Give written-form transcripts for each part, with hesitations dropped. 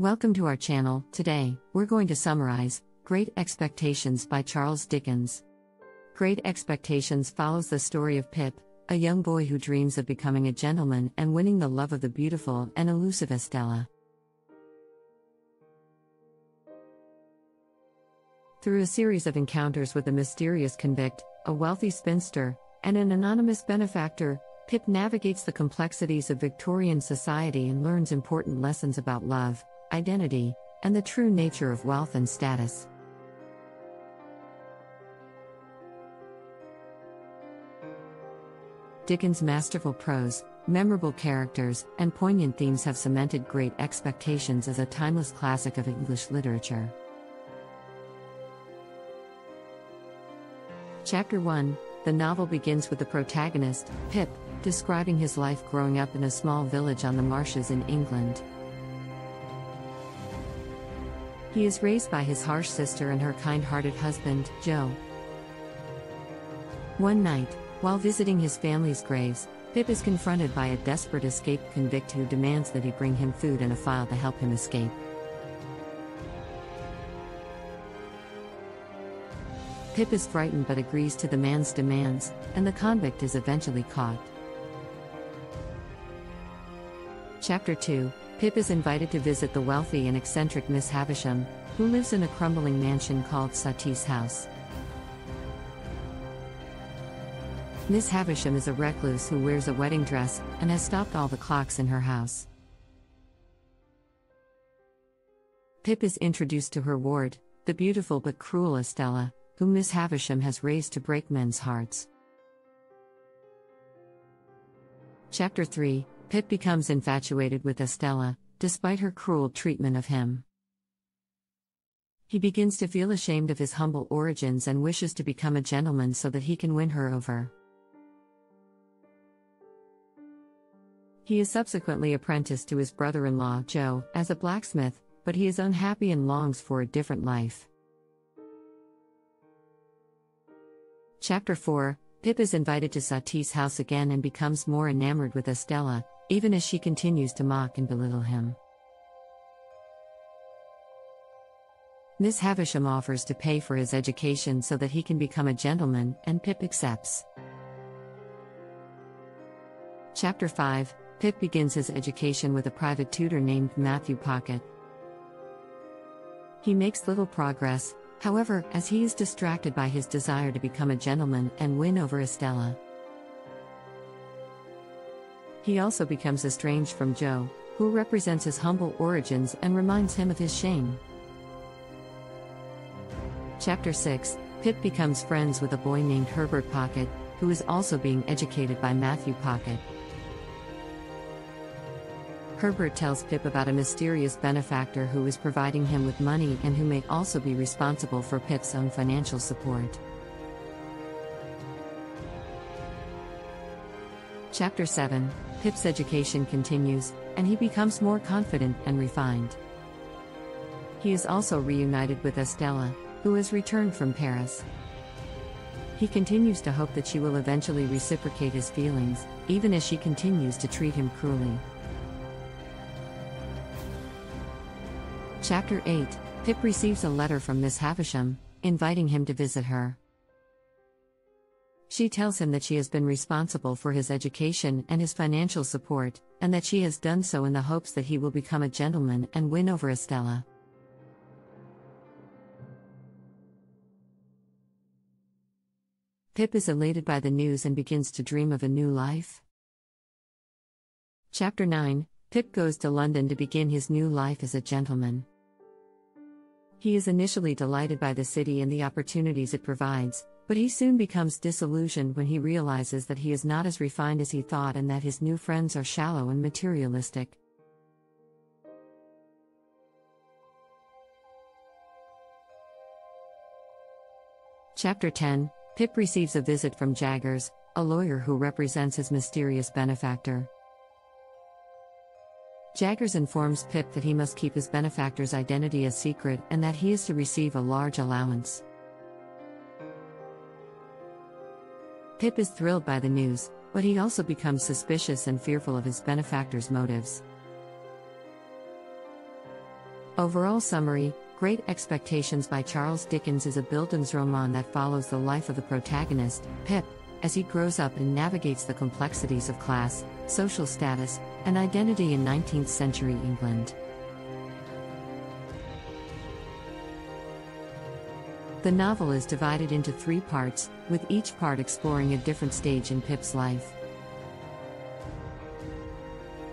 Welcome to our channel. Today, we're going to summarize Great Expectations by Charles Dickens. Great Expectations follows the story of Pip, a young boy who dreams of becoming a gentleman and winning the love of the beautiful and elusive Estella. Through a series of encounters with a mysterious convict, a wealthy spinster, and an anonymous benefactor, Pip navigates the complexities of Victorian society and learns important lessons about love, identity, and the true nature of wealth and status. Dickens' masterful prose, memorable characters, and poignant themes have cemented Great Expectations as a timeless classic of English literature. Chapter 1. The novel begins with the protagonist, Pip, describing his life growing up in a small village on the marshes in England. He is raised by his harsh sister and her kind-hearted husband, Joe. One night, while visiting his family's graves, Pip is confronted by a desperate escaped convict who demands that he bring him food and a file to help him escape. Pip is frightened but agrees to the man's demands, and the convict is eventually caught. Chapter 2. Pip is invited to visit the wealthy and eccentric Miss Havisham, who lives in a crumbling mansion called Satie's house. Miss Havisham is a recluse who wears a wedding dress and has stopped all the clocks in her house. Pip is introduced to her ward, the beautiful but cruel Estella, whom Miss Havisham has raised to break men's hearts. Chapter 3. Pip becomes infatuated with Estella, despite her cruel treatment of him. He begins to feel ashamed of his humble origins and wishes to become a gentleman so that he can win her over. He is subsequently apprenticed to his brother-in-law, Joe, as a blacksmith, but he is unhappy and longs for a different life. Chapter 4. Pip is invited to Satie's house again and becomes more enamored with Estella, even as she continues to mock and belittle him. Miss Havisham offers to pay for his education so that he can become a gentleman, and Pip accepts. Chapter 5. Pip begins his education with a private tutor named Matthew Pocket. He makes little progress, however, as he is distracted by his desire to become a gentleman and win over Estella. He also becomes estranged from Joe, who represents his humble origins and reminds him of his shame. Chapter 6. Pip becomes friends with a boy named Herbert Pocket, who is also being educated by Matthew Pocket. Herbert tells Pip about a mysterious benefactor who is providing him with money and who may also be responsible for Pip's own financial support. Chapter 7. Pip's education continues, and he becomes more confident and refined. He is also reunited with Estella, who has returned from Paris. He continues to hope that she will eventually reciprocate his feelings, even as she continues to treat him cruelly. Chapter 8. Pip receives a letter from Miss Havisham, inviting him to visit her. She tells him that she has been responsible for his education and his financial support, and that she has done so in the hopes that he will become a gentleman and win over Estella. Pip is elated by the news and begins to dream of a new life. Chapter 9. Pip goes to London to begin his new life as a gentleman. He is initially delighted by the city and the opportunities it provides, but he soon becomes disillusioned when he realizes that he is not as refined as he thought and that his new friends are shallow and materialistic. Chapter 10. Pip receives a visit from Jaggers, a lawyer who represents his mysterious benefactor. Jaggers informs Pip that he must keep his benefactor's identity a secret and that he is to receive a large allowance. Pip is thrilled by the news, but he also becomes suspicious and fearful of his benefactor's motives. Overall summary: Great Expectations by Charles Dickens is a Bildungsroman that follows the life of the protagonist, Pip, as he grows up and navigates the complexities of class, social status, and identity in 19th century England. The novel is divided into 3 parts, with each part exploring a different stage in Pip's life.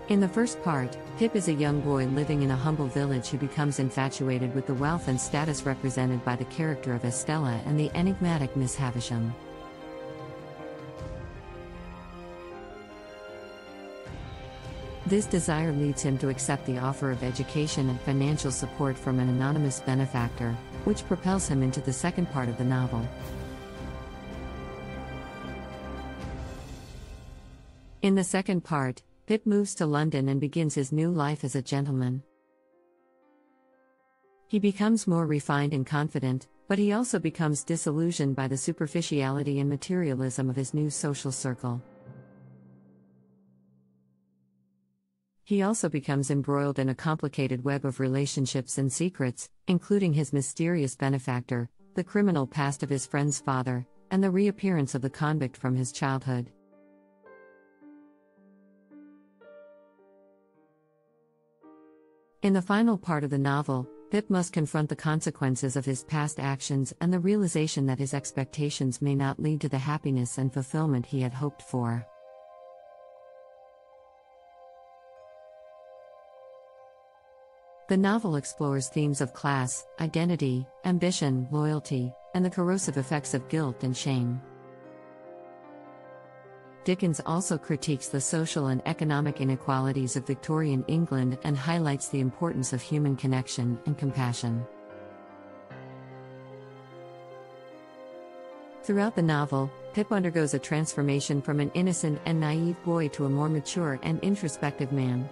In the first part, Pip is a young boy living in a humble village who becomes infatuated with the wealth and status represented by the character of Estella and the enigmatic Miss Havisham. This desire leads him to accept the offer of education and financial support from an anonymous benefactor, which propels him into the second part of the novel. In the second part, Pip moves to London and begins his new life as a gentleman. He becomes more refined and confident, but he also becomes disillusioned by the superficiality and materialism of his new social circle. He also becomes embroiled in a complicated web of relationships and secrets, including his mysterious benefactor, the criminal past of his friend's father, and the reappearance of the convict from his childhood. In the final part of the novel, Pip must confront the consequences of his past actions and the realization that his expectations may not lead to the happiness and fulfillment he had hoped for. The novel explores themes of class, identity, ambition, loyalty, and the corrosive effects of guilt and shame. Dickens also critiques the social and economic inequalities of Victorian England and highlights the importance of human connection and compassion. Throughout the novel, Pip undergoes a transformation from an innocent and naive boy to a more mature and introspective man.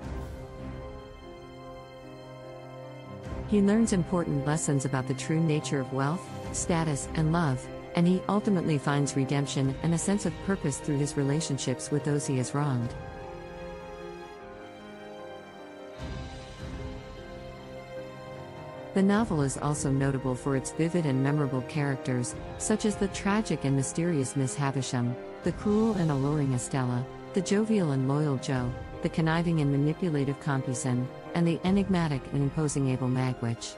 He learns important lessons about the true nature of wealth, status, and love, and he ultimately finds redemption and a sense of purpose through his relationships with those he has wronged. The novel is also notable for its vivid and memorable characters, such as the tragic and mysterious Miss Havisham, the cruel and alluring Estella, the jovial and loyal Jo, the conniving and manipulative Compeyson, and the enigmatic and imposing Abel Magwitch.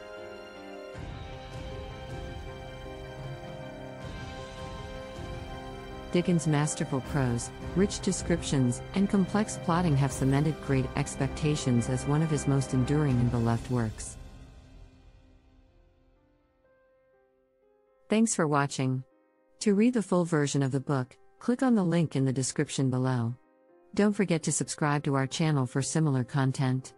Dickens' masterful prose, rich descriptions, and complex plotting have cemented Great Expectations as one of his most enduring and beloved works. Thanks for watching. To read the full version of the book, click on the link in the description below. Don't forget to subscribe to our channel for similar content.